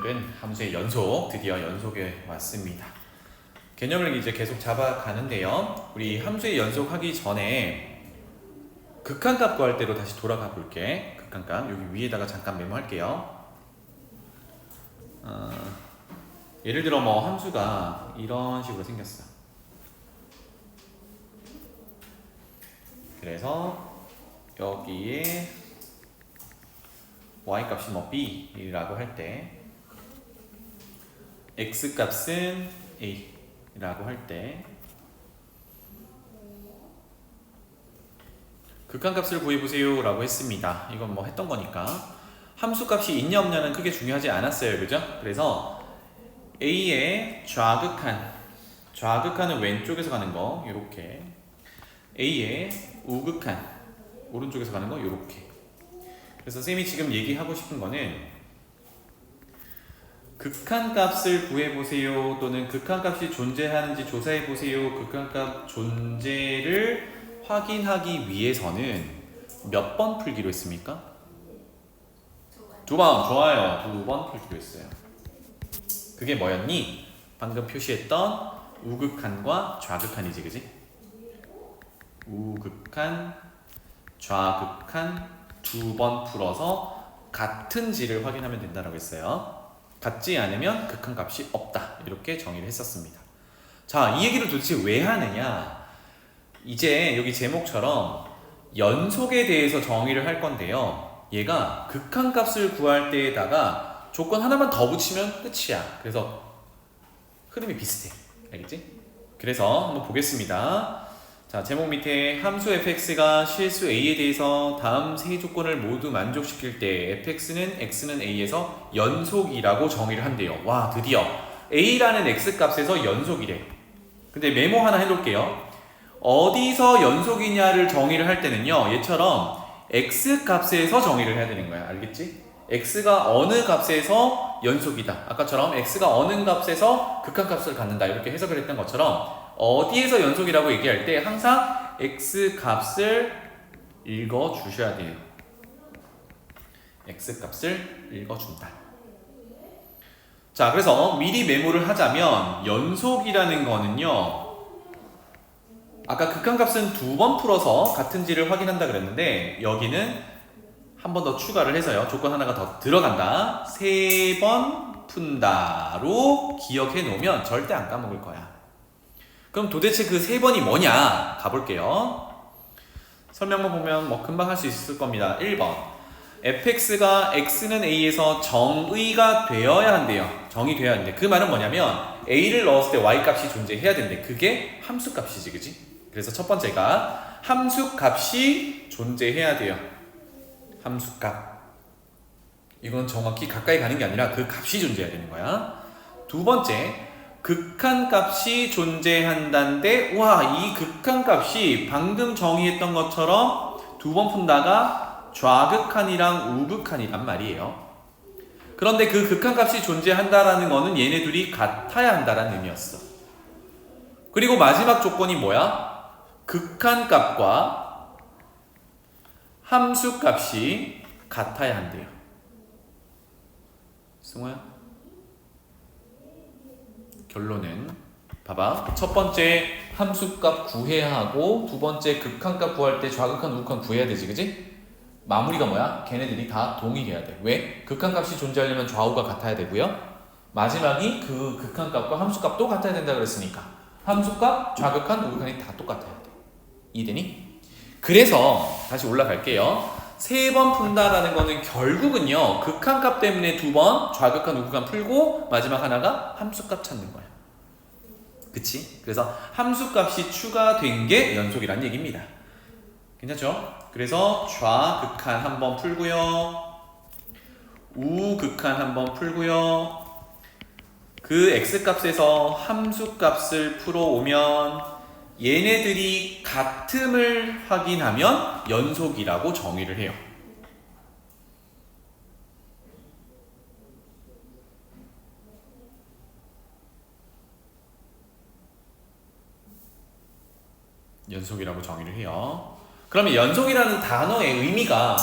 오늘은 함수의 연속, 드디어 연속에 왔습니다. 개념을 이제 계속 잡아가는데요. 우리 함수의 연속하기 전에 극한값 구할 때로 다시 돌아가 볼게. 극한값 여기 위에다가 잠깐 메모할게요. 예를 들어 뭐 함수가 이런 식으로 생겼어. 그래서 여기에 y값이 뭐 b라고 할 때 x값은 a라고 할 때 극한값을 구해보세요 라고 했습니다. 이건 뭐 했던 거니까 함수값이 있냐 없냐는 크게 중요하지 않았어요. 그죠? 그래서 a의 좌극한은 왼쪽에서 가는 거 이렇게, a의 우극한 오른쪽에서 가는 거 이렇게. 그래서 쌤이 지금 얘기하고 싶은 거는 극한값을 구해보세요 또는 극한값이 존재하는지 조사해보세요. 극한값 존재를 확인하기 위해서는 몇 번 풀기로 했습니까? 두 번. 좋아요. 두 번 풀기로 했어요. 그게 뭐였니? 방금 표시했던 우극한과 좌극한이지, 그지? 우극한, 좌극한 두 번 풀어서 같은지를 확인하면 된다고 했어요. 같지 않으면 극한값이 없다. 이렇게 정의를 했었습니다. 자, 이 얘기를 도대체 왜 하느냐? 이제 여기 제목처럼 연속에 대해서 정의를 할 건데요. 얘가 극한값을 구할 때에다가 조건 하나만 더 붙이면 끝이야. 그래서 흐름이 비슷해. 알겠지? 그래서 한번 보겠습니다. 자, 제목 밑에 함수 fx가 실수 a에 대해서 다음 세 조건을 모두 만족시킬 때 fx는 x는 a에서 연속이라고 정의를 한대요. 와, 드디어 a라는 x값에서 연속이래. 근데 메모 하나 해놓을게요. 어디서 연속이냐를 정의를 할 때는요, 얘처럼 x값에서 정의를 해야 되는 거야. 알겠지? x가 어느 값에서 연속이다. 아까처럼 x가 어느 값에서 극한값을 갖는다. 이렇게 해석을 했던 것처럼 어디에서 연속이라고 얘기할 때 항상 x값을 읽어주셔야 돼요. x값을 읽어준다. 자, 그래서 미리 메모를 하자면 연속이라는 거는요, 아까 극한값은 두 번 풀어서 같은지를 확인한다 그랬는데 여기는 한 번 더 추가를 해서요, 조건 하나가 더 들어간다. 세 번 푼다로 기억해 놓으면 절대 안 까먹을 거야. 그럼 도대체 그 세 번이 뭐냐? 가볼게요. 설명만 보면 뭐 금방 할 수 있을 겁니다. 1번. fx가 x는 a에서 정의가 되어야 한대요. 정의돼야 한대. 그 말은 뭐냐면 a를 넣었을 때 y값이 존재해야 된대. 그게 함수값이지, 그지? 그래서 첫 번째가 함수값이 존재해야 돼요. 함수값. 이건 정확히 가까이 가는 게 아니라 그 값이 존재해야 되는 거야. 두 번째, 극한값이 존재한다는데, 와, 이 극한값이 방금 정의했던 것처럼 두 번 푼다가 좌극한이랑 우극한이란 말이에요. 그런데 그 극한값이 존재한다라는 거는 얘네 둘이 같아야 한다라는 의미였어. 그리고 마지막 조건이 뭐야? 극한값과 함수값이 같아야 한대요. 승호야? 결론은 봐봐. 첫 번째 함수값 구해야 하고 두 번째 극한값 구할 때 좌극한, 우극한 구해야 되지, 그지? 마무리가 뭐야? 걔네들이 다 동일해야 돼. 왜? 극한값이 존재하려면 좌우가 같아야 되고요. 마지막이 그 극한값과 함수값도 같아야 된다 그랬으니까 함수값, 좌극한, 우극한이 다 똑같아야 돼. 이해되니? 그래서 다시 올라갈게요. 세 번 푼다라는 거는 결국은요, 극한값 때문에 두 번 좌극한, 우극한 풀고 마지막 하나가 함수값 찾는 거야. 그치? 그래서 함수값이 추가된 게 연속이라는 얘기입니다. 괜찮죠? 그래서 좌극한 한번 풀고요, 우극한 한번 풀고요, 그 x값에서 함수값을 풀어오면 얘네들이 같음을 확인하면 연속이라고 정의를 해요. 연속이라고 정의를 해요. 그러면 연속이라는 단어의 의미가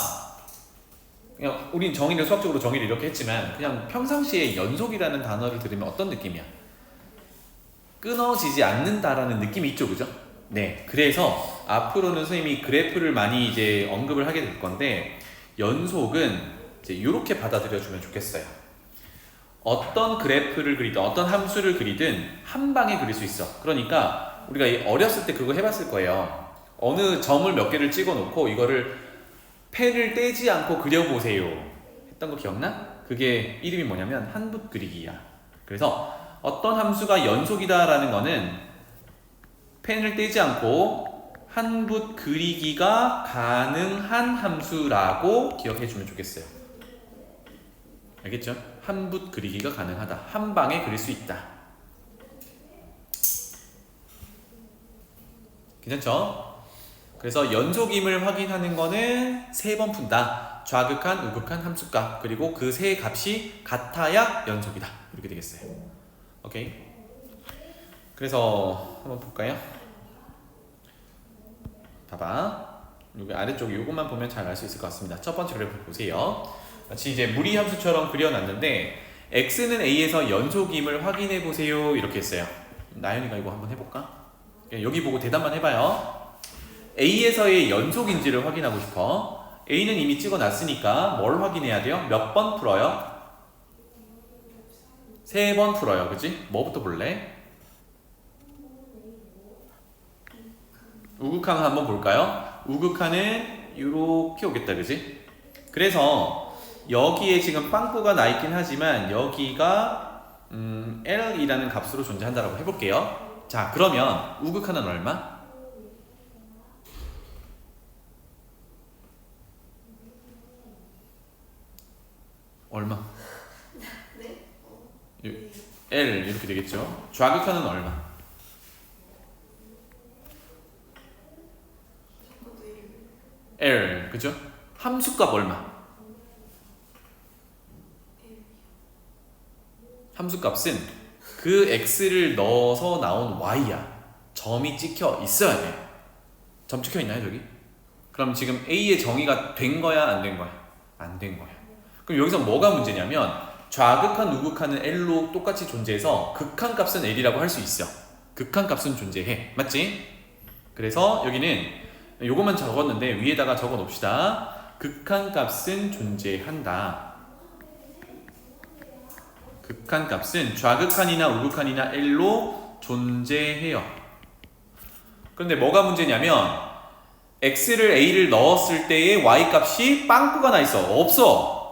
그냥 우린 정의를 수학적으로 정의를 이렇게 했지만 그냥 평상시에 연속이라는 단어를 들으면 어떤 느낌이야? 끊어지지 않는다라는 느낌이 있죠, 그죠? 네, 그래서 앞으로는 선생님이 그래프를 많이 이제 언급을 하게 될 건데 연속은 이제 이렇게 받아들여주면 좋겠어요. 어떤 그래프를 그리든 어떤 함수를 그리든 한 방에 그릴 수 있어. 그러니까 우리가 어렸을 때 그거 해봤을 거예요. 어느 점을 몇 개를 찍어놓고 이거를 펜을 떼지 않고 그려보세요 했던 거 기억나? 그게 이름이 뭐냐면 한붓 그리기야. 그래서 어떤 함수가 연속이다라는 거는 펜을 떼지 않고 한붓 그리기가 가능한 함수라고 기억해 주면 좋겠어요. 알겠죠? 한붓 그리기가 가능하다. 한 방에 그릴 수 있다. 괜찮죠? 그래서 연속임을 확인하는 거는 3번 푼다. 좌극한, 우극한 함수값 그리고 그 세 값이 같아야 연속이다. 이렇게 되겠어요. 오케이. 그래서 한번 볼까요? 봐봐. 여기 아래쪽에 이것만 보면 잘 알 수 있을 것 같습니다. 첫 번째 그래프 보세요. 마치 이제 무리함수처럼 그려놨는데 x는 a에서 연속임을 확인해 보세요 이렇게 했어요. 나연이가 이거 한번 해볼까? 여기 보고 대답만 해봐요. a에서의 연속인지를 확인하고 싶어. a는 이미 찍어놨으니까 뭘 확인해야 돼요? 몇 번 풀어요? 3번 풀어요. 그치? 뭐부터 볼래? 우극항 한번 볼까요? 우극항은 이렇게 오겠다. 그치? 그래서 여기에 지금 빵꾸가 나 있긴 하지만 여기가 L이라는 값으로 존재한다고 해볼게요. 자, 그러면 우극항은 얼마? 얼마? 네? L 이렇게 되겠죠. 좌극항은 얼마? L 그죠? 함수값 얼마? 함수값은 그 x를 넣어서 나온 y야. 점이 찍혀 있어야 돼. 점 찍혀 있나요 저기? 그럼 지금 a의 정의가 된 거야 안 된 거야? 안 된 거야. 그럼 여기서 뭐가 문제냐면 좌극한 우극한은 L로 똑같이 존재해서 극한값은 L이라고 할 수 있어. 극한값은 존재해. 맞지? 그래서 여기는 요것만 적었는데 위에다가 적어 놓읍시다. 극한값은 존재한다. 극한값은 좌극한이나 우극한이나 L로 존재해요. 그런데 뭐가 문제냐면 x를 a를 넣었을 때의 y값이 빵꾸가 나 있어. 없어.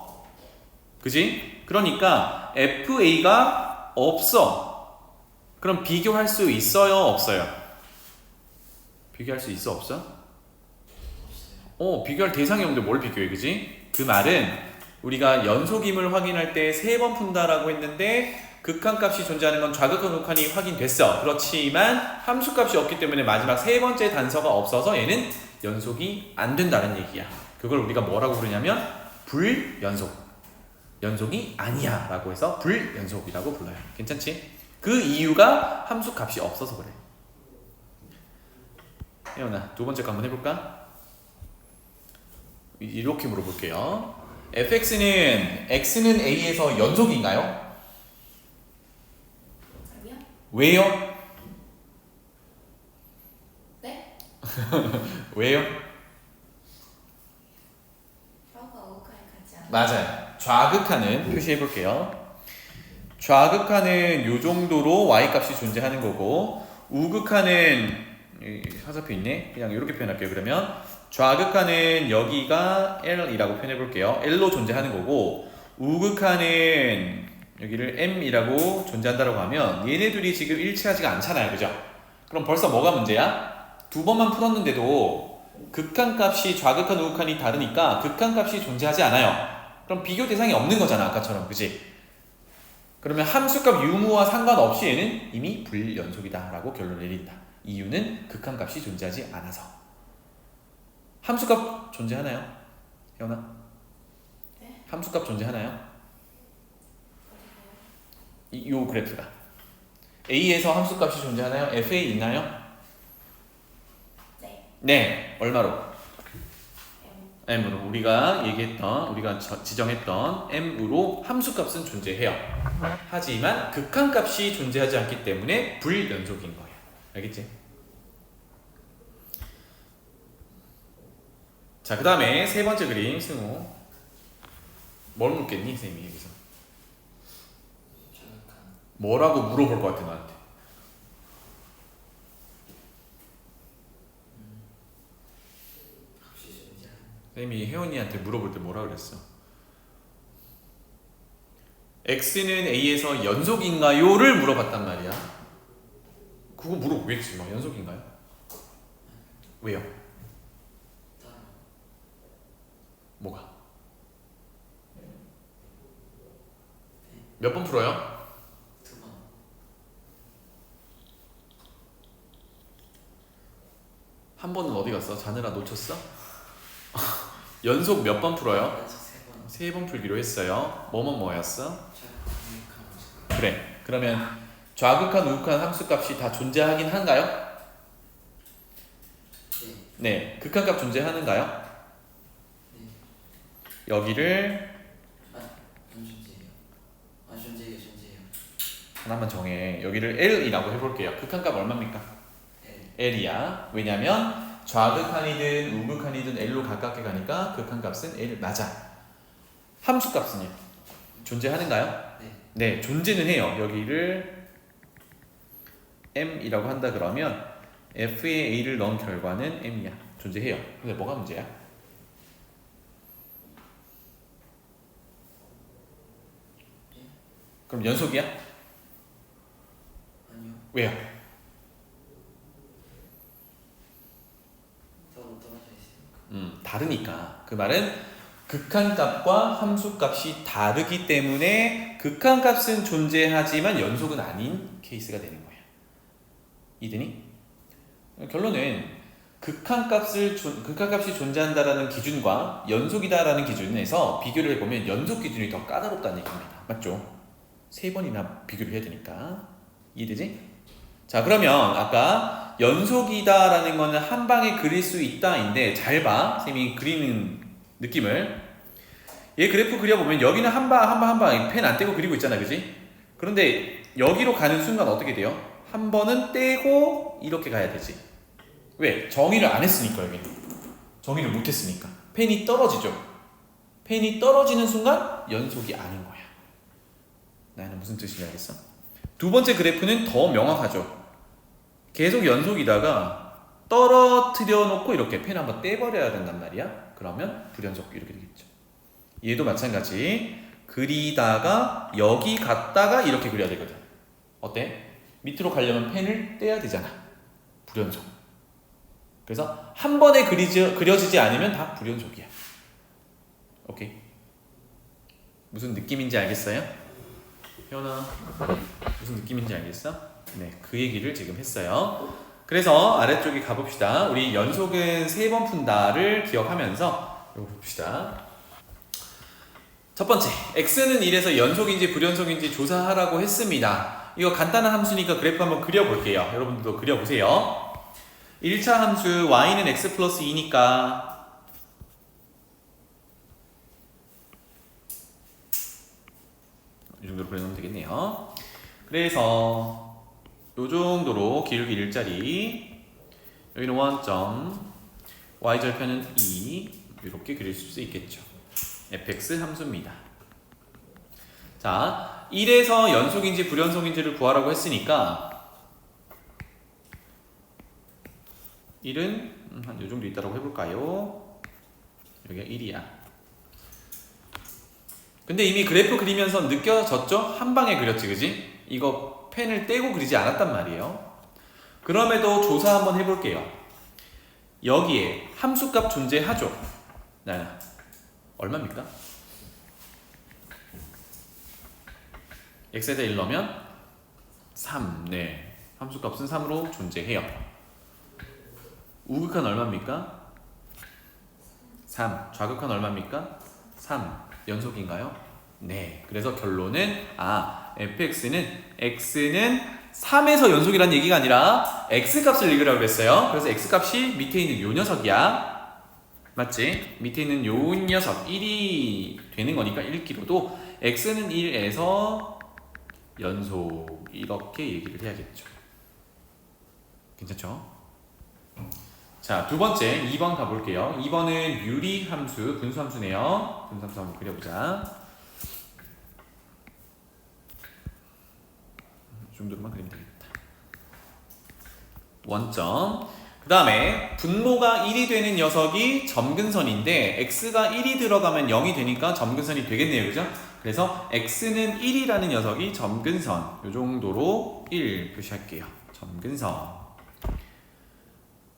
그지? 그러니까 fa가 없어. 그럼 비교할 수 있어요? 없어요? 비교할 수 있어? 없어? 비교할 대상이 없는데 뭘 비교해? 그지? 그 말은 우리가 연속임을 확인할 때 3번 푼다라고 했는데 극한값이 존재하는 건 좌극한 우극한이 확인됐어. 그렇지만 함수값이 없기 때문에 마지막 3번째 단서가 없어서 얘는 연속이 안 된다는 얘기야. 그걸 우리가 뭐라고 부르냐면 불연속. 연속이 아니야 라고 해서 불연속이라고 불러요. 괜찮지? 그 이유가 함수값이 없어서 그래. 혜연아, 두 번째 거 한번 해볼까? 이렇게 물어볼게요. fx는 x는 a에서 연속인가요? 아니요. 왜요? 네? 왜요? 좌우가 우극하에 같지 않아요. 맞아요. 좌극하는 표시해 볼게요. 좌극하는 요 정도로 y값이 존재하는 거고 우극하는 화살표 있네. 그냥 이렇게 표현할게요. 그러면 좌극하는 여기가 L이라고 표현해 볼게요. L로 존재하는 거고 우극하는 여기를 M이라고 존재한다고 하면 얘네 둘이 지금 일치하지가 않잖아요. 그죠? 그럼 벌써 뭐가 문제야? 두 번만 풀었는데도 극한값이 좌극한 우극한이 다르니까 극한값이 존재하지 않아요. 그럼 비교 대상이 없는 거잖아. 아까처럼. 그치? 그러면 함수값 유무와 상관없이 얘는 이미 불연속이다 라고 결론을 내린다. 이유는 극한값이 존재하지 않아서. 함수값 존재하나요? 혜원아? 네? 함수값 존재하나요? 요 그래프가 A에서 함수값이 존재하나요? FA 있나요? 네. 네. 얼마로? m으로 우리가 지정했던 m으로 함수값은 존재해요. 하지만 극한값이 존재하지 않기 때문에 불연속인 거예요. 알겠지? 자, 그 다음에 세 번째 그림 승우. 뭘 묻겠니 쌤이 여기서? 뭐라고 물어볼 것 같아 너한테? 쌤이 혜원이한테 물어볼 때 뭐라 그랬어? x는 a에서 연속인가요?를 물어봤단 말이야. 그거 물어보겠지 막 연속인가요? 왜요? 뭐가? 몇 번 풀어요? 한 번은 어디 갔어? 자느라 놓쳤어? 연속 몇 번 풀어요? 세 번 풀기로 했어요. 뭐였어? 그래. 그러면 좌극한 우극한 함수값이 다 존재하긴 한가요? 네. 극한값 존재하는가요? 여기를 하나만 정해. 여기를 L이라고 해볼게요. 극한값 얼마입니까? L이야. 왜냐면 좌극한이든 우극한이든 L로 가깝게 가니까 극한값은 L 맞아. 함수값은요? 존재하는가요? 네, 존재는 해요. 여기를 M이라고 한다 그러면 F에 A를 넣은 결과는 M이야. 존재해요. 근데 뭐가 문제야? 그럼 연속이야? 아니요. 왜요? 서로 떨어져 있으니까. 다르니까. 그 말은 극한값과 함수값이 다르기 때문에 극한값은 존재하지만 연속은 아닌 케이스가 되는 거야. 이해되니? 결론은 극한값이 존재한다라는 기준과 연속이다라는 기준에서 비교를 해보면 연속 기준이 더 까다롭다는 얘기입니다. 맞죠? 3번이나 비교를 해야 되니까. 이해되지? 자, 그러면 아까 연속이다라는 거는 한 방에 그릴 수 있다인데 잘 봐. 쌤이 그리는 느낌을. 얘 그래프 그려보면 여기는 한 방 펜 안 떼고 그리고 있잖아. 그지? 그런데 여기로 가는 순간 어떻게 돼요? 한 번은 떼고 이렇게 가야 되지. 왜? 정의를 안 했으니까. 여기는 정의를 못 했으니까 펜이 떨어지죠. 펜이 떨어지는 순간 연속이 아닌 거야. 나는 무슨 뜻인지 알겠어? 두 번째 그래프는 더 명확하죠. 계속 연속이다가 떨어뜨려 놓고 이렇게 펜 한번 떼버려야 된단 말이야. 그러면 불연속 이렇게 되겠죠. 얘도 마찬가지. 그리다가 여기 갔다가 이렇게 그려야 되거든. 어때? 밑으로 가려면 펜을 떼야 되잖아. 불연속. 그래서 한 번에 그려지지 않으면 다 불연속이야. 오케이? 무슨 느낌인지 알겠어요? 혜원아, 무슨 느낌인지 알겠어? 네, 그 얘기를 지금 했어요. 그래서 아래쪽에 가봅시다. 우리 연속은 3번 푼다를 기억하면서 이거 봅시다. 첫 번째, x는 1에서 연속인지 불연속인지 조사하라고 했습니다. 이거 간단한 함수니까 그래프 한번 그려볼게요. 여러분들도 그려보세요. 1차 함수 y는 x 플러스 2니까 이 정도로 그려놓으면 되겠네요. 그래서 이 정도로 기울기 1짜리, 여기는 원점, y절편은 2 이렇게 그릴 수 있겠죠. fx 함수입니다. 자, 1에서 연속인지 불연속인지를 구하라고 했으니까 1은 한 요 정도 있다고 해볼까요? 여기가 1이야. 근데 이미 그래프 그리면서 느껴졌죠? 한 방에 그렸지, 그지? 이거 펜을 떼고 그리지 않았단 말이에요. 그럼에도 조사 한번 해볼게요. 여기에 함수값 존재하죠? 나나 얼마입니까? x에다 1 넣으면 3. 네, 함수값은 3으로 존재해요. 우극한 얼마입니까? 3. 좌극한 얼마입니까? 3. 연속인가요? 네. 그래서 결론은 fx는 x는 3에서 연속이라는 얘기가 아니라 x값을 읽으라고 그랬어요. 그래서 x값이 밑에 있는 요 녀석이야. 맞지? 밑에 있는 요 녀석 1이 되는 거니까 1기로도 x는 1에서 연속 이렇게 얘기를 해야겠죠. 괜찮죠? 자, 두 번째 2번 가볼게요. 2번은 유리함수, 분수함수네요. 분수함수 한번 그려보자. 이 정도로만 그리면 되겠다. 원점. 그 다음에 분모가 1이 되는 녀석이 점근선인데 x가 1이 들어가면 0이 되니까 점근선이 되겠네요. 그죠? 그래서 x는 1이라는 녀석이 점근선. 이 정도로 1 표시할게요. 점근선.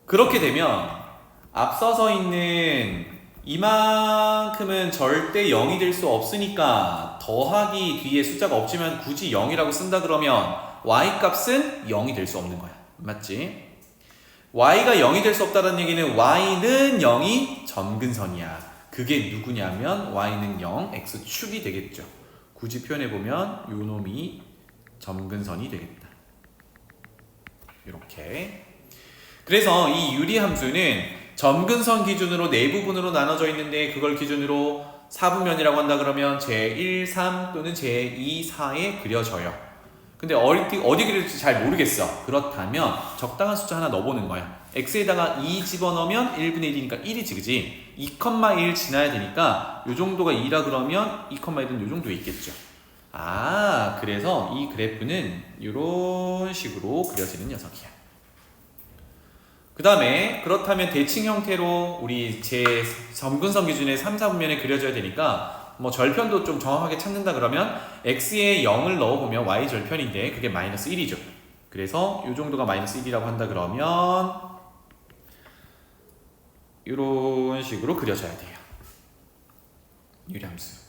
그렇게 되면 앞서서 있는 이만큼은 절대 0이 될 수 없으니까 더하기 뒤에 숫자가 없지만 굳이 0이라고 쓴다 그러면 y 값은 0이 될 수 없는 거야. 맞지? y가 0이 될 수 없다는 얘기는 y는 0이 점근선이야. 그게 누구냐면 y는 0, x축이 되겠죠. 굳이 표현해보면 요 놈이 점근선이 되겠다. 이렇게. 그래서 이 유리함수는 점근선 기준으로 네 부분으로 나눠져 있는데 그걸 기준으로 4분면이라고 한다 그러면 제1, 3 또는 제2, 4에 그려져요. 근데 어디 그릴지 잘 모르겠어. 그렇다면 적당한 숫자 하나 넣어보는 거야. x에다가 2 집어넣으면 1분의 1이니까 1이지, 그지? 2,1 지나야 되니까 요 정도가 2라 그러면 2,1은 요 정도에 있겠죠. 아, 그래서 이 그래프는 이런 식으로 그려지는 녀석이야. 그 다음에 그렇다면 대칭 형태로 우리 제 점근선 기준의 3, 4분면에 그려져야 되니까 뭐 절편도 좀 정확하게 찾는다 그러면 x에 0을 넣어보면 y 절편인데 그게 마이너스 1이죠. 그래서 이 정도가 마이너스 1이라고 한다 그러면 이런 식으로 그려져야 돼요. 유리함수.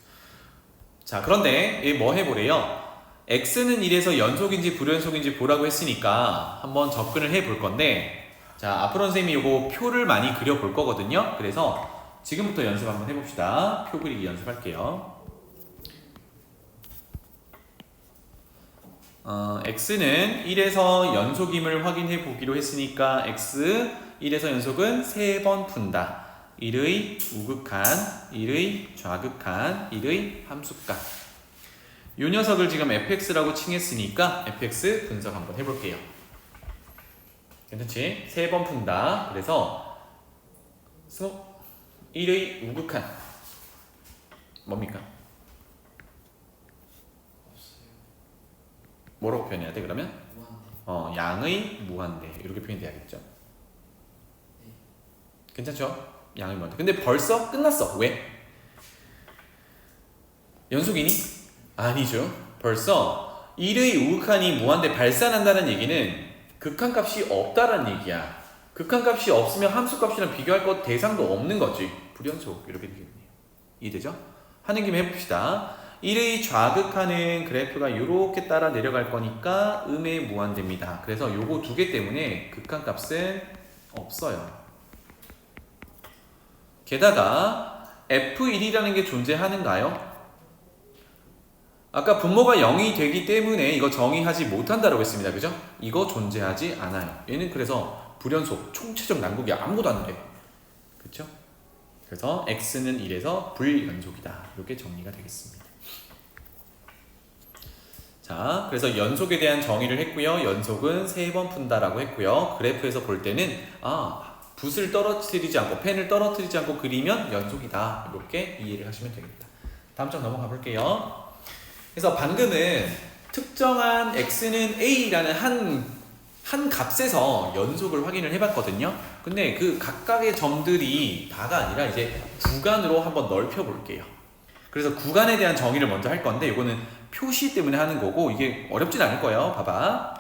자, 그런데 뭐 해보래요? x는 1에서 연속인지 불연속인지 보라고 했으니까 한번 접근을 해볼 건데, 자, 앞으로 선생님이 요거 표를 많이 그려볼 거거든요. 그래서 지금부터 연습 한번 해봅시다. 표 그리기 연습할게요. x는 1에서 연속임을 확인해 보기로 했으니까 x 1에서 연속은 3번 푼다. 1의 우극한, 1의 좌극한, 1의 함수값. 요 녀석을 지금 fx라고 칭했으니까 fx 분석 한번 해볼게요. 괜찮지? 3번 푼다. 그래서 1의 우극한 뭡니까? 뭐라고 표현해야 돼 그러면? 무한대. 양의 무한대 이렇게 표현돼야겠죠. 괜찮죠? 양의 무한대. 근데 벌써 끝났어. 왜? 연속이니? 아니죠. 벌써 1의 우극한이 무한대 발산한다는 얘기는 극한값이 없다라는 얘기야. 극한값이 없으면 함수값이랑 비교할 것 대상도 없는 거지. 불연속 이렇게 되겠네요. 이해되죠? 하는 김에 해봅시다. 1의 좌극하는 그래프가 이렇게 따라 내려갈 거니까 음의 무한대입니다. 그래서 요거 두 개 때문에 극한값은 없어요. 게다가 F1이라는 게 존재하는가요? 아까 분모가 0이 되기 때문에 이거 정의하지 못한다라고 했습니다. 그죠? 이거 존재하지 않아요. 얘는 그래서 불연속, 총체적 난국이 아무것도 안 돼. 그쵸? 그래서 x는 1에서 불연속이다. 이렇게 정리가 되겠습니다. 자, 그래서 연속에 대한 정의를 했고요. 연속은 3번 푼다라고 했고요. 그래프에서 볼 때는 붓을 떨어뜨리지 않고 펜을 떨어뜨리지 않고 그리면 연속이다. 이렇게 이해를 하시면 되겠다. 다음 장 넘어가 볼게요. 그래서 방금은 특정한 x는 a라는 한 값에서 연속을 확인을 해봤거든요. 근데 그 각각의 점들이 다가 아니라 이제 구간으로 한번 넓혀 볼게요. 그래서 구간에 대한 정의를 먼저 할 건데 이거는 표시 때문에 하는 거고 이게 어렵진 않을 거예요. 봐봐.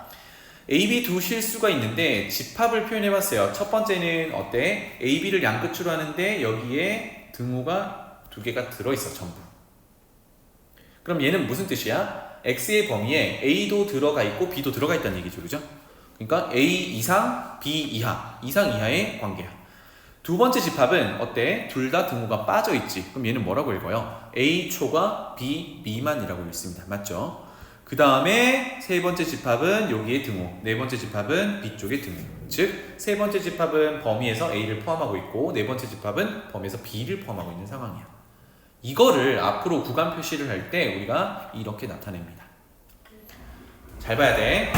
A, B 두 실수가 있는데 집합을 표현해봤어요. 첫 번째는 어때? A, B를 양끝으로 하는데 여기에 등호가 두 개가 들어있어 전부. 그럼 얘는 무슨 뜻이야? X의 범위에 A도 들어가 있고 B도 들어가 있다는 얘기죠. 그죠? 그러니까 A 이상, B 이하, 이상 이하의 관계야. 두 번째 집합은 어때? 둘 다 등호가 빠져있지. 그럼 얘는 뭐라고 읽어요? A 초과 B 미만이라고 읽습니다. 맞죠? 그 다음에 세 번째 집합은 여기에 등호, 네 번째 집합은 B쪽에 등호. 즉, 세 번째 집합은 범위에서 A를 포함하고 있고, 네 번째 집합은 범위에서 B를 포함하고 있는 상황이야. 이거를 앞으로 구간 표시를 할 때 우리가 이렇게 나타냅니다. 잘 봐야 돼.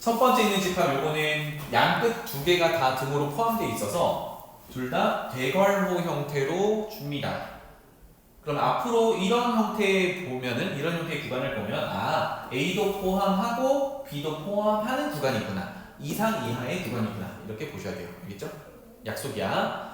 첫 번째 있는 집합 요거는 양끝 두 개가 다 등호로 포함되어 있어서 둘 다 대괄호 형태로 줍니다. 그럼 앞으로 이런 형태의 구간을 보면 A도 포함하고 B도 포함하는 구간이구나. 이상 이하의 구간이구나. 이렇게 보셔야 돼요. 알겠죠? 약속이야.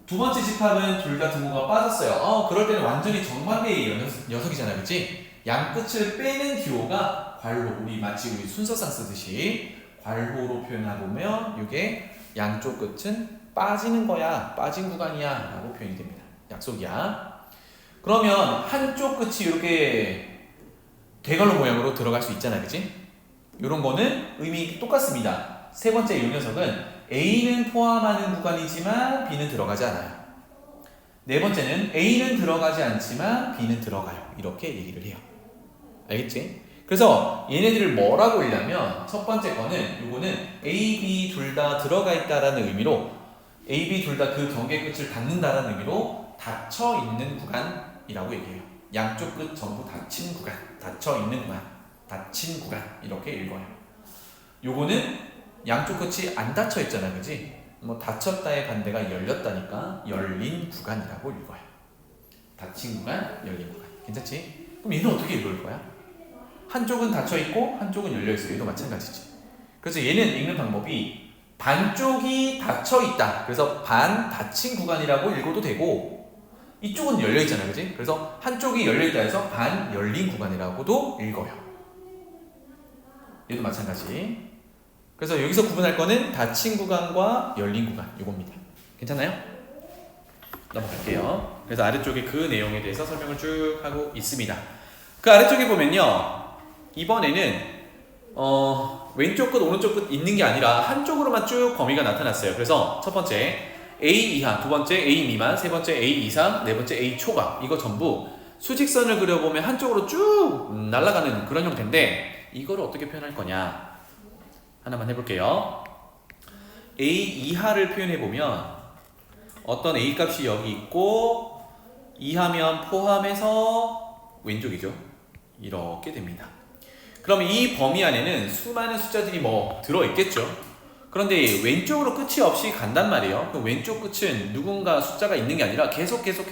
두 번째 집합은 둘 다 등호가 빠졌어요. 그럴 때는 완전히 정반대의 녀석이잖아. 그치? 양 끝을 빼는 기호가 괄호. 마치 우리 순서상 쓰듯이 괄호로 표현해보면 이게 양쪽 끝은 빠지는 거야. 빠진 구간이야. 라고 표현이 됩니다. 약속이야. 그러면 한쪽 끝이 이렇게 대괄호 모양으로 들어갈 수 있잖아. 그치? 이런 거는 의미 똑같습니다. 세 번째 이 녀석은 A는 포함하는 구간이지만 B는 들어가지 않아요. 네 번째는 A는 들어가지 않지만 B는 들어가요. 이렇게 얘기를 해요. 알겠지? 그래서 얘네들을 뭐라고 읽냐면 첫 번째 거는 요거는 A, B 둘 다 들어가 있다라는 의미로 A, B 둘 다 그 경계 끝을 닿는다라는 의미로 닫혀 있는 구간이라고 얘기해요. 양쪽 끝 전부 닫힌 구간, 닫혀 있는 구간, 닫힌 구간 이렇게 읽어요. 요거는 양쪽 끝이 안 닫혀 있잖아, 그지? 뭐 닫혔다의 반대가 열렸다니까 열린 구간이라고 읽어요. 닫힌 구간, 열린 구간. 괜찮지? 그럼 얘는 어떻게 읽을 거야? 한쪽은 닫혀 있고 한쪽은 열려 있어. 얘도 마찬가지지. 그래서 얘는 읽는 방법이 반쪽이 닫혀 있다. 그래서 반 닫힌 구간이라고 읽어도 되고. 이쪽은 열려있잖아요. 그치? 그래서 한쪽이 열려있다 해서 반 열린 구간이라고도 읽어요. 얘도 마찬가지. 그래서 여기서 구분할 거는 닫힌 구간과 열린 구간 요겁니다. 괜찮나요? 넘어갈게요. 그래서 아래쪽에 그 내용에 대해서 설명을 쭉 하고 있습니다. 그 아래쪽에 보면요. 이번에는 왼쪽 끝 오른쪽 끝 있는 게 아니라 한쪽으로만 쭉 범위가 나타났어요. 그래서 첫 번째 A 이하, 두 번째 A 미만, 세 번째 A 이상, 네 번째 A 초과 이거 전부 수직선을 그려보면 한쪽으로 쭉 날아가는 그런 형태인데 이거를 어떻게 표현할 거냐 하나만 해볼게요. A 이하를 표현해보면 어떤 A 값이 여기 있고 이하면 포함해서 왼쪽이죠. 이렇게 됩니다. 그럼 이 범위 안에는 수많은 숫자들이 뭐 들어있겠죠. 그런데 왼쪽으로 끝이 없이 간단 말이에요. 그 왼쪽 끝은 누군가 숫자가 있는 게 아니라 계속해서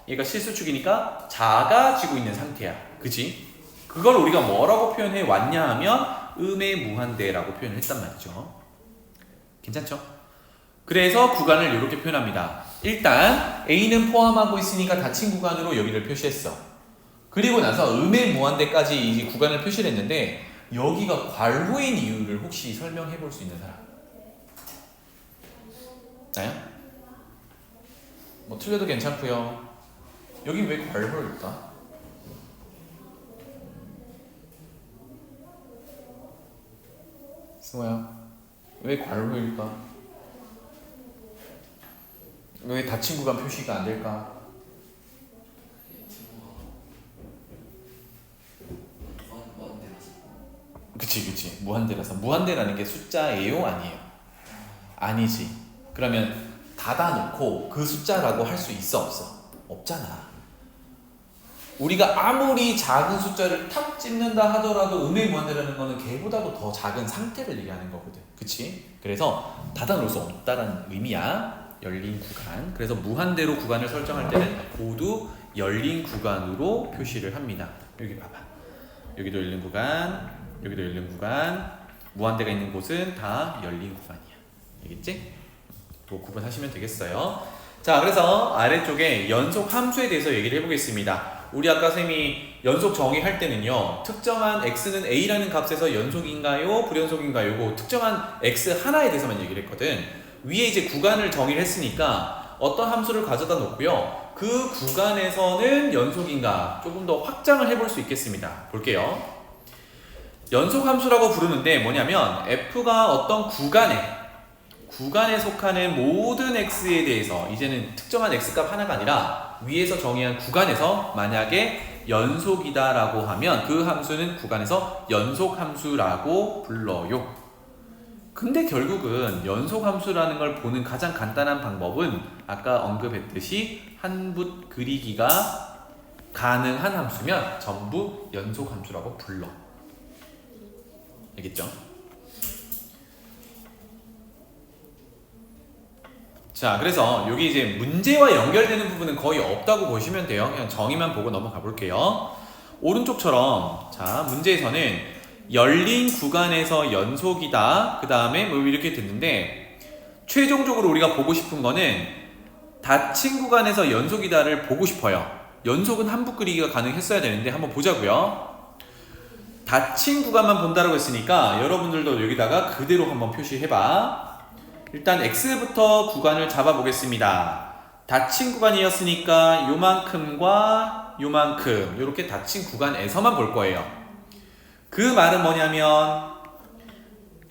얘가 실수축이니까 작아지고 있는 상태야. 그치? 그걸 우리가 뭐라고 표현해 왔냐 하면 음의 무한대라고 표현을 했단 말이죠. 괜찮죠? 그래서 구간을 이렇게 표현합니다. 일단 A는 포함하고 있으니까 닫힌 구간으로 여기를 표시했어. 그리고 나서 음의 무한대까지 이 구간을 표시를 했는데 여기가 괄호인 이유를 혹시 설명해 볼 수 있는 사람? 나요? 뭐 틀려도 괜찮고요. 여기 왜 괄호일까? 승호야, 왜 괄호일까? 왜 닫힌 구간 표시가 안 될까? 그치 무한대라서. 무한대라는 게 숫자예요? 아니에요? 아니지. 그러면 닫아놓고 그 숫자라고 할 수 있어 없어? 없잖아. 우리가 아무리 작은 숫자를 탁 찝는다 하더라도 음의 무한대라는 거는 걔보다도 더 작은 상태를 얘기하는 거거든. 그치? 그래서 닫아놓을 수 없다는 의미야. 열린 구간. 그래서 무한대로 구간을 설정할 때는 모두 열린 구간으로 표시를 합니다. 여기 봐봐. 여기도 열린 구간, 여기도 열린 구간, 무한대가 있는 곳은 다 열린 구간이야. 알겠지? 또 구분하시면 되겠어요. 자, 그래서 아래쪽에 연속 함수에 대해서 얘기를 해보겠습니다. 우리 아까 쌤이 연속 정의할 때는요, 특정한 x는 a라는 값에서 연속인가요? 불연속인가요? 요거 특정한 x 하나에 대해서만 얘기를 했거든. 위에 이제 구간을 정의를 했으니까 어떤 함수를 가져다 놓고요, 그 구간에서는 연속인가 조금 더 확장을 해볼 수 있겠습니다. 볼게요. 연속 함수라고 부르는데 뭐냐면 f가 어떤 구간에 속하는 모든 x에 대해서 이제는 특정한 x값 하나가 아니라 위에서 정의한 구간에서 만약에 연속이다라고 하면 그 함수는 구간에서 연속함수라고 불러요. 근데 결국은 연속함수라는 걸 보는 가장 간단한 방법은 아까 언급했듯이 한붓 그리기가 가능한 함수면 전부 연속함수라고 불러. 알겠죠? 자, 그래서 여기 이제 문제와 연결되는 부분은 거의 없다고 보시면 돼요. 그냥 정의만 보고 넘어가 볼게요. 오른쪽처럼 자, 문제에서는 열린 구간에서 연속이다. 그 다음에 뭐 이렇게 됐는데 최종적으로 우리가 보고 싶은 거는 닫힌 구간에서 연속이다를 보고 싶어요. 연속은 한붓 그리기가 가능했어야 되는데 한번 보자고요. 닫힌 구간만 본다라고 했으니까 여러분들도 여기다가 그대로 한번 표시해봐. 일단 X부터 구간을 잡아보겠습니다. 닫힌 구간이었으니까 요만큼과 요만큼 이렇게 닫힌 구간에서만 볼 거예요. 그 말은 뭐냐면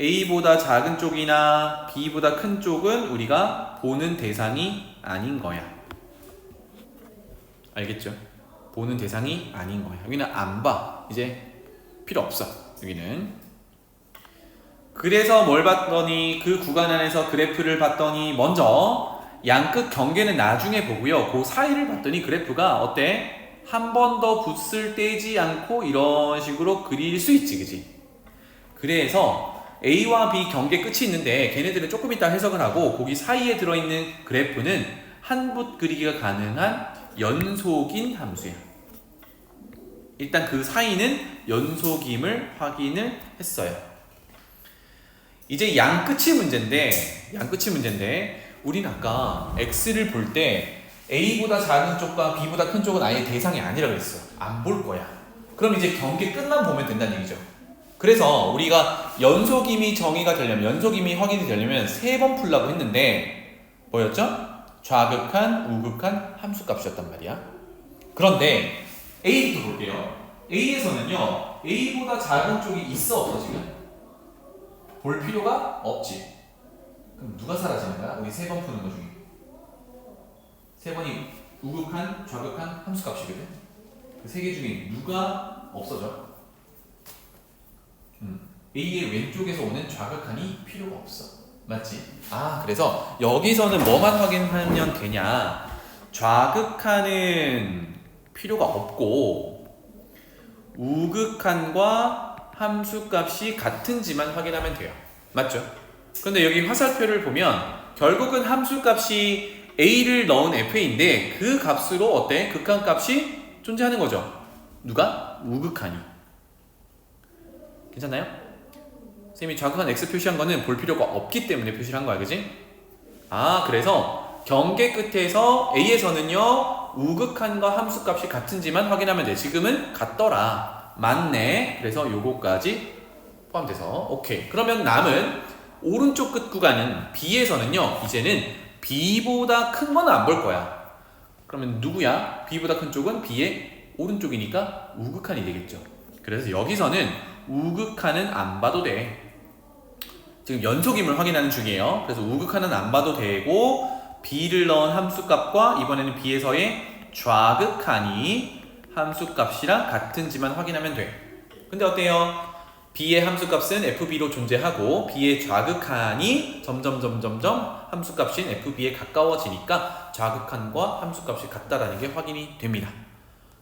A보다 작은 쪽이나 B보다 큰 쪽은 우리가 보는 대상이 아닌 거야. 알겠죠? 보는 대상이 아닌 거야. 여기는 안 봐. 이제 필요 없어. 여기는. 그래서 뭘 봤더니 그 구간 안에서 그래프를 봤더니 먼저 양끝 경계는 나중에 보고요. 그 사이를 봤더니 그래프가 어때? 한 번 더 붓을 떼지 않고 이런 식으로 그릴 수 있지, 그지? 그래서 A와 B 경계 끝이 있는데 걔네들은 조금 이따 해석을 하고 거기 사이에 들어있는 그래프는 한 붓 그리기가 가능한 연속인 함수야. 일단 그 사이는 연속임을 확인을 했어요. 이제 양끝이 문제인데 우리는 아까 X를 볼 때 A보다 작은 쪽과 B보다 큰 쪽은 아예 대상이 아니라고 했어. 안 볼 거야. 그럼 이제 경계 끝만 보면 된다는 얘기죠. 그래서 우리가 연속임이 정의가 되려면, 연속임이 확인이 되려면 3번 풀라고 했는데 뭐였죠? 좌극한, 우극한 함수값이었단 말이야. 그런데 A부터 볼게요. A에서는요, A보다 작은 쪽이 있어, 없어 지금? 볼 필요가 없지. 그럼 누가 사라지는 거야? 우리 3번 푸는 거 중에 3번이 우극한, 좌극한 함수값이거든. 그 3개 중에 누가 없어져? A의 왼쪽에서 오는 좌극한이 필요가 없어. 맞지? 아, 그래서 여기서는 뭐만 확인하면 되냐? 좌극한은 필요가 없고 우극한과 함수값이 같은지만 확인하면 돼요. 맞죠? 근데 여기 화살표를 보면 결국은 함수값이 A를 넣은 f인데 그 값으로 어때? 극한값이 존재하는 거죠. 누가? 우극한이. 괜찮나요? 쌤이 좌극한 X 표시한 거는 볼 필요가 없기 때문에 표시를 한 거야, 그지? 아, 그래서 경계 끝에서 A에서는요 우극한과 함수값이 같은지만 확인하면 돼. 지금은 같더라. 맞네. 그래서 요거까지 포함돼서 오케이. 그러면 남은 오른쪽 끝 구간은 B에서는요 이제는 B보다 큰 건 안 볼 거야. 그러면 누구야? B보다 큰 쪽은 B의 오른쪽이니까 우극한이 되겠죠. 그래서 여기서는 우극한은 안 봐도 돼. 지금 연속임을 확인하는 중이에요. 그래서 우극한은 안 봐도 되고 B를 넣은 함수값과 이번에는 B에서의 좌극한이 함수값이랑 같은지만 확인하면 돼. 근데 어때요? B의 함수값은 FB로 존재하고 B의 좌극한이 점점 함수값인 FB에 가까워지니까 좌극한과 함수값이 같다라는 게 확인이 됩니다.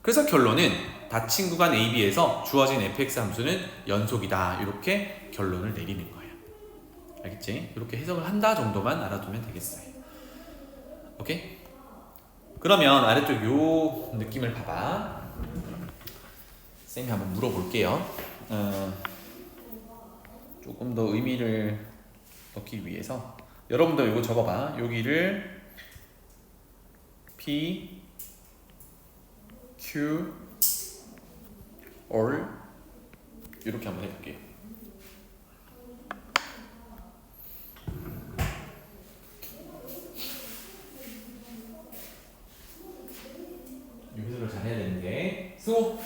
그래서 결론은 닫힌 구간 AB에서 주어진 fx 함수는 연속이다. 이렇게 결론을 내리는 거예요. 알겠지? 이렇게 해석을 한다 정도만 알아두면 되겠어요. 오케이? 그러면 아래쪽 요 느낌을 봐봐. 쌤이 한번 물어볼게요. 조금 더 의미를 넣기 위해서 여러분도 이거 적어봐. 여기를 P, Q, R 이렇게 한번 해볼게요. 이 해석을 잘 해야 되는데 수고!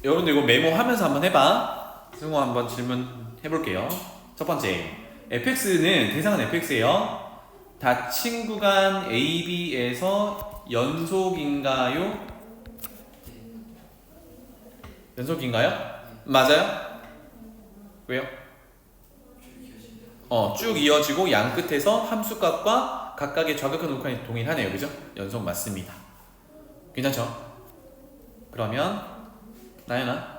여러분들 이거 메모하면서 한번 해봐. 승호 한번 질문 해볼게요. 첫 번째, fx는 대상은 fx예요. 닫힌 구간 AB에서 연속인가요? 연속인가요? 맞아요? 왜요? 쭉 이어지고 양 끝에서 함수값과 각각의 좌극한 우극한이 동일하네요. 그죠? 연속 맞습니다. 괜찮죠? 그러면 나연아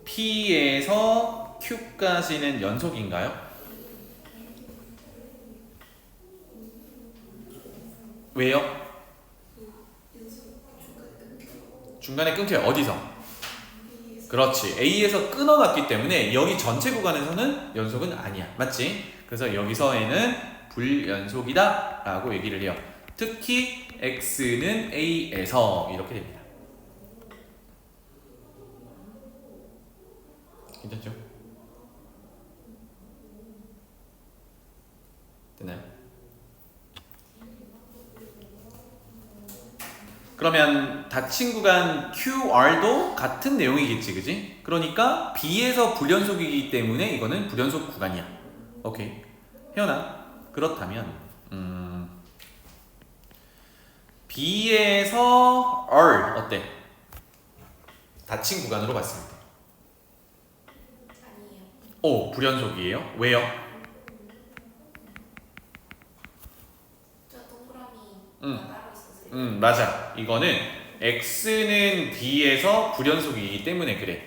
P에서 Q까지는 연속인가요? 왜요? 중간에 끊겨요. 어디서? 그렇지. A에서 끊어갔기 때문에 여기 전체 구간에서는 연속은 아니야. 맞지? 그래서 여기서에는 불연속이다 라고 얘기를 해요. 특히 X는 A에서 이렇게 됩니다. 괜찮죠? 됐나요? 그러면 닫힌 구간 QR도 같은 내용이겠지, 그지? 그러니까 B에서 불연속이기 때문에 이거는 불연속 구간이야. 오케이. 혜연아, 그렇다면 B에서 R 어때? 닫힌 구간으로 봤을 때. 아니에요. 오, 불연속이에요? 왜요? 저 동그라미 음. 따로 있어서요. 맞아. 이거는 X는 B에서 불연속이기 때문에 그래.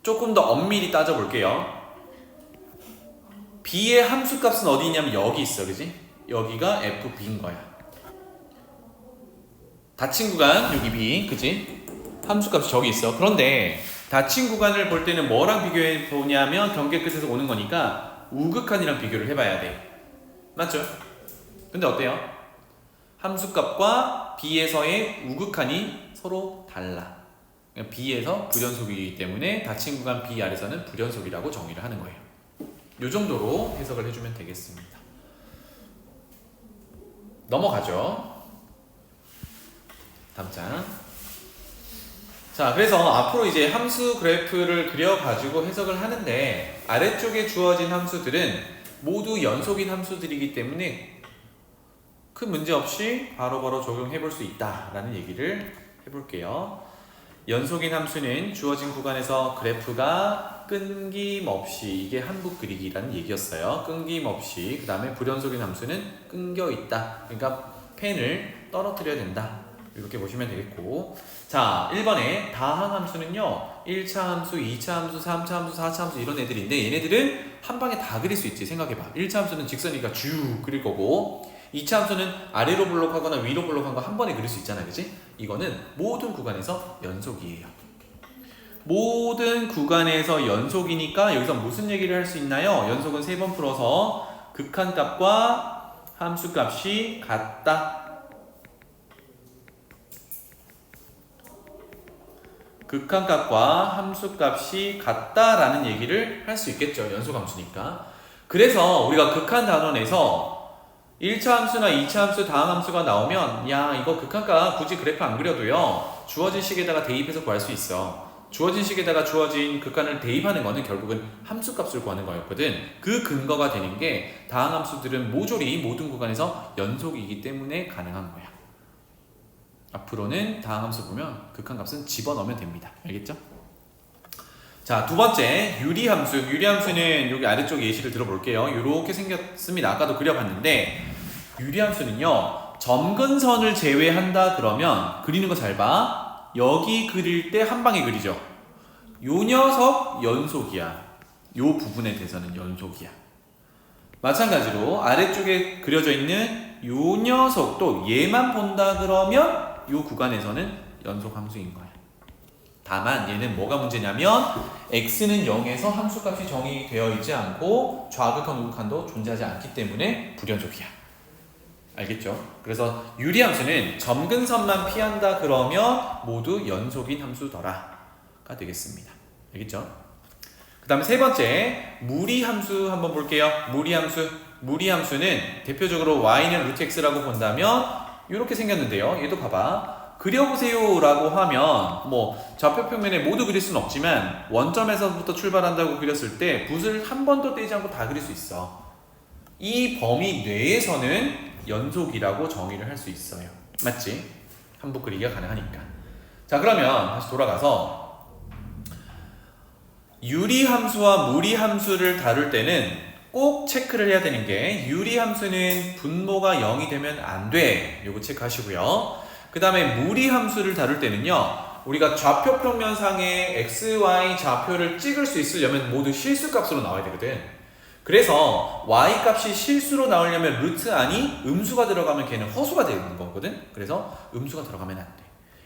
조금 더 엄밀히 따져볼게요. B의 함수값은 어디 있냐면 여기 있어, 그지? 여기가 FB인 거야. 닫힌 구간 여기 B, 그지? 함수값이 저기 있어. 그런데 닫힌 구간을 볼 때는 뭐랑 비교해 보냐면 경계 끝에서 오는 거니까 우극한이랑 비교를 해봐야 돼. 맞죠? 근데 어때요? 함수값과 B에서의 우극한이 서로 달라. 그러니까 B에서 불연속이기 때문에 닫힌 구간 B 아래서는 불연속이라고 정의를 하는 거예요. 이 정도로 해석을 해주면 되겠습니다. 넘어가죠. 다음 장. 자, 그래서 앞으로 이제 함수 그래프를 그려가지고 해석을 하는데 아래쪽에 주어진 함수들은 모두 연속인 함수들이기 때문에 큰 문제 없이 바로바로 적용해 볼 수 있다라는 얘기를 해볼게요. 연속인 함수는 주어진 구간에서 그래프가 끊김없이, 이게 한국 그리기라는 얘기였어요. 끊김없이. 그 다음에 불연속인 함수는 끊겨 있다. 그러니까 펜을 떨어뜨려야 된다. 이렇게 보시면 되겠고, 자 1번에 다항 함수는요 1차 함수, 2차 함수, 3차 함수, 4차 함수 이런 애들인데 얘네들은 한 방에 다 그릴 수 있지. 생각해봐. 1차 함수는 직선이니까 쭉 그릴 거고 2차 함수는 아래로 블록하거나 위로 블록한 거 한 번에 그릴 수 있잖아, 그치? 이거는 모든 구간에서 연속이에요. 모든 구간에서 연속이니까 여기서 무슨 얘기를 할 수 있나요? 연속은 3번 풀어서 극한값과 함수값이 같다. 극한값과 함수값이 같다라는 얘기를 할 수 있겠죠. 연속함수니까. 그래서 우리가 극한 단원에서 1차 함수나 2차 함수, 다항 함수가 나오면 야 이거 극한값 굳이 그래프 안 그려도요 주어진 식에다가 대입해서 구할 수 있어. 주어진 식에다가 주어진 극한을 대입하는 거는 결국은 함수값을 구하는 거였거든. 그 근거가 되는 게 다항 함수들은 모조리 모든 구간에서 연속이기 때문에 가능한 거야. 앞으로는 다항 함수 보면 극한값은 집어넣으면 됩니다. 알겠죠? 자, 두 번째 유리함수. 유리함수는 여기 아래쪽 예시를 들어볼게요. 이렇게 생겼습니다. 아까도 그려봤는데 유리함수는요 점근선을 제외한다 그러면 그리는 거 잘 봐. 여기 그릴 때 한 방에 그리죠. 요 녀석 연속이야. 요 부분에 대해서는 연속이야. 마찬가지로 아래쪽에 그려져 있는 요 녀석도 얘만 본다 그러면 요 구간에서는 연속 함수인 거야. 다만 얘는 뭐가 문제냐면 x는 0에서 함수값이 정의되어 있지 않고 좌극한 우극한도 존재하지 않기 때문에 불연속이야. 알겠죠? 그래서 유리함수는 점근선만 피한다 그러면 모두 연속인 함수더라가 되겠습니다. 알겠죠? 그 다음에 세 번째 무리함수 한번 볼게요. 무리함수는 대표적으로 y는 루트 x라고 본다면 이렇게 생겼는데요. 얘도 봐봐. 그려보세요 라고 하면 뭐 좌표 평면에 모두 그릴 수는 없지만 원점에서부터 출발한다고 그렸을 때 붓을 한 번도 떼지 않고 다 그릴 수 있어. 이 범위 내에서는 연속이라고 정의를 할 수 있어요. 맞지? 한복 그리기가 가능하니까. 자, 그러면 다시 돌아가서 유리함수와 무리함수를 다룰 때는 꼭 체크를 해야 되는 게 유리함수는 분모가 0이 되면 안 돼. 요거 체크하시고요. 그 다음에 무리함수를 다룰 때는요. 우리가 좌표 평면상에 x, y 좌표를 찍을 수 있으려면 모두 실수값으로 나와야 되거든. 그래서 y 값이 실수로 나오려면 루트 안이 음수가 들어가면 걔는 허수가 되는 거거든. 그래서 음수가 들어가면 안 돼.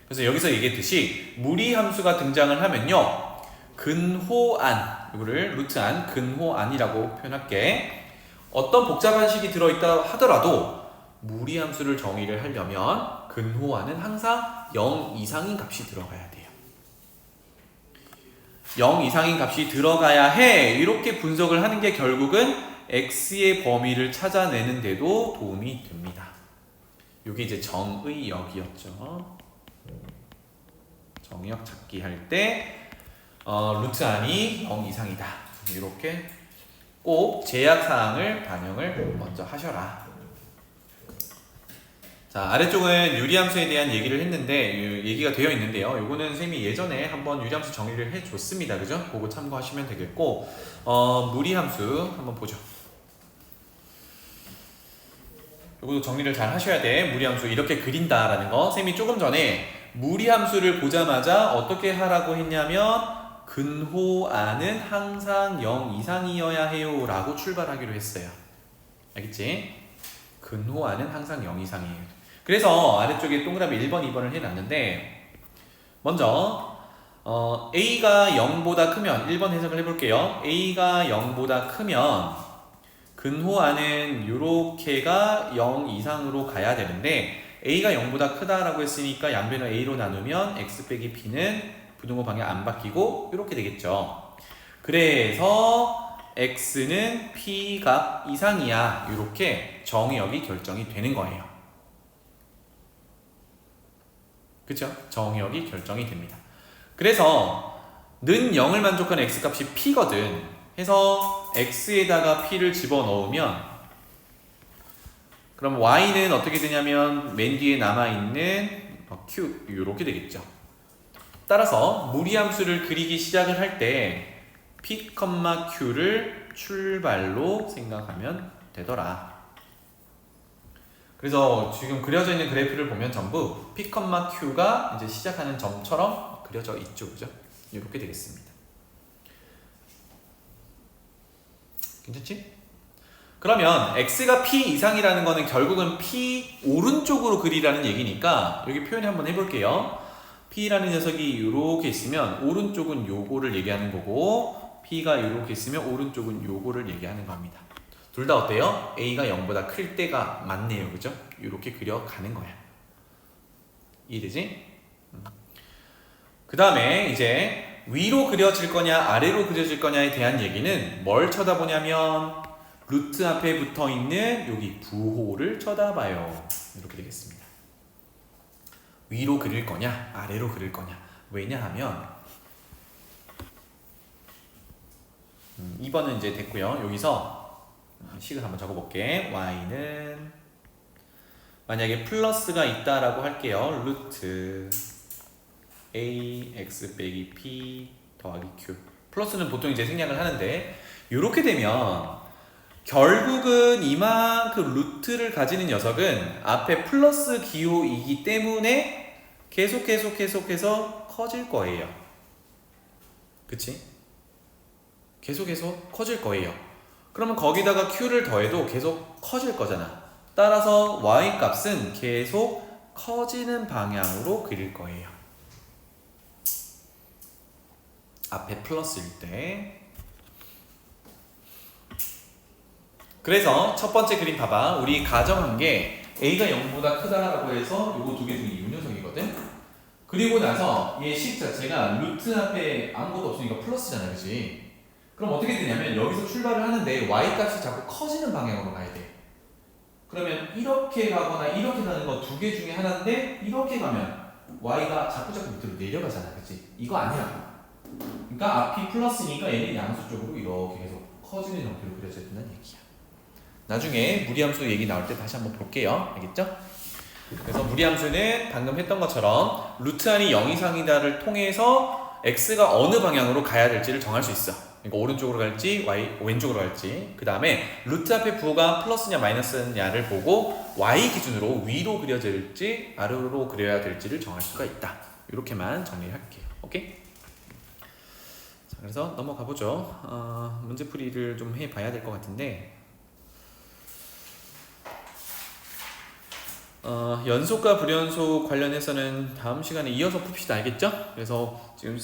그래서 여기서 얘기했듯이 무리함수가 등장을 하면요. 근호안, 이거를 루트안, 근호안이라고 표현할게. 어떤 복잡한 식이 들어있다 하더라도 무리함수를 정의를 하려면 근호안은 항상 0 이상인 값이 들어가야 돼요. 0 이상인 값이 들어가야 해. 이렇게 분석을 하는 게 결국은 x의 범위를 찾아내는 데도 도움이 됩니다. 이게 이제 정의역이었죠. 정의역 찾기 할 때 루트 안이 0 이상이다. 이렇게 꼭 제약사항을 반영을 먼저 하셔라. 자, 아래쪽은 유리함수에 대한 얘기를 했는데 얘기가 되어 있는데요. 요거는 쌤이 예전에 한번 유리함수 정리를 해줬습니다. 그죠? 그거 참고하시면 되겠고 무리함수 한번 보죠. 요것도 정리를 잘 하셔야 돼. 무리함수 이렇게 그린다라는 거. 쌤이 조금 전에 무리함수를 보자마자 어떻게 하라고 했냐면 근호안은 항상 0 이상이어야 해요 라고 출발하기로 했어요. 알겠지? 근호안은 항상 0 이상이에요. 그래서 아래쪽에 동그라미 1번, 2번을 해놨는데 먼저 A가 0보다 크면 1번 해석을 해볼게요. A가 0보다 크면 근호안은 요렇게가 0 이상으로 가야 되는데 A가 0보다 크다라고 했으니까 양변을 A로 나누면 X 빼기 B는 부등호 방향 안 바뀌고 이렇게 되겠죠. 그래서 X는 P 값 이상이야. 이렇게 정의역이 결정이 되는 거예요. 그쵸? 정의역이 결정이 됩니다. 그래서 는 0을 만족하는 X값이 P거든. 해서 X에다가 P를 집어넣으면 그럼 Y는 어떻게 되냐면 맨 뒤에 남아있는 Q 이렇게 되겠죠. 따라서 무리함수를 그리기 시작을 할 때 P, Q를 출발로 생각하면 되더라. 그래서 지금 그려져 있는 그래프를 보면 전부 P, Q가 이제 시작하는 점처럼 그려져 있죠. 그죠? 이렇게 되겠습니다. 괜찮지? 그러면 X가 P 이상이라는 거는 결국은 P 오른쪽으로 그리라는 얘기니까 여기 표현 한번 해볼게요. P라는 녀석이 이렇게 있으면 오른쪽은 요거를 얘기하는 거고 P가 이렇게 있으면 오른쪽은 요거를 얘기하는 겁니다. 둘 다 어때요? A가 0보다 클 때가 맞네요. 그죠? 이렇게 그려가는 거야. 이해되지? 그 다음에 이제 위로 그려질 거냐 아래로 그려질 거냐에 대한 얘기는 뭘 쳐다보냐면 루트 앞에 붙어있는 여기 부호를 쳐다봐요. 이렇게 되겠습니다. 위로 그릴 거냐 아래로 그릴 거냐. 왜냐하면 2번은 이제 됐고요. 여기서 식을 한번 적어볼게. y는 만약에 플러스가 있다라고 할게요. 루트 a x 빼기 p 더하기 q. 플러스는 보통 이제 생략을 하는데 이렇게 되면 결국은 이만큼 루트를 가지는 녀석은 앞에 플러스 기호이기 때문에 계속해서 커질 거예요. 그치? 계속해서 커질 거예요. 그러면 거기다가 q를 더해도 계속 커질 거잖아. 따라서 y 값은 계속 커지는 방향으로 그릴 거예요. 앞에 플러스일 때. 그래서 첫 번째 그림 봐봐. 우리 가정한 게 A가 0보다 크다라고 해서 요거 두 개 중에 이 녀석이거든. 그리고 나서 얘 식 자체가 루트 앞에 아무것도 없으니까 플러스잖아. 그치? 그럼 어떻게 되냐면 여기서 출발을 하는데 y 값이 자꾸 커지는 방향으로 가야 돼. 그러면 이렇게 가거나 이렇게 가는 거 두 개 중에 하나인데 이렇게 가면 y가 자꾸 밑으로 내려가잖아. 그치? 이거 아니라고. 그러니까 앞이 플러스니까 얘는 양수 쪽으로 이렇게 계속 커지는 형태로 그려져야 된다는 얘기야. 나중에 무리함수 얘기 나올 때 다시 한번 볼게요. 알겠죠? 그래서 무리함수는 방금 했던 것처럼 루트 안이 0 이상이다를 통해서 x가 어느 방향으로 가야 될지를 정할 수 있어. 그러니까 오른쪽으로 갈지 왼쪽으로 갈지. 그 다음에 루트 앞에 부호가 플러스냐 마이너스냐를 보고 y 기준으로 위로 그려질지 아래로 그려야 될지를 정할 수가 있다. 이렇게만 정리할게요. 오케이? 자, 그래서 넘어가 보죠. 문제풀이를 좀 해봐야 될 것 같은데 연속과 불연속 관련해서는 다음 시간에 이어서 풉시다. 알겠죠? 그래서 지금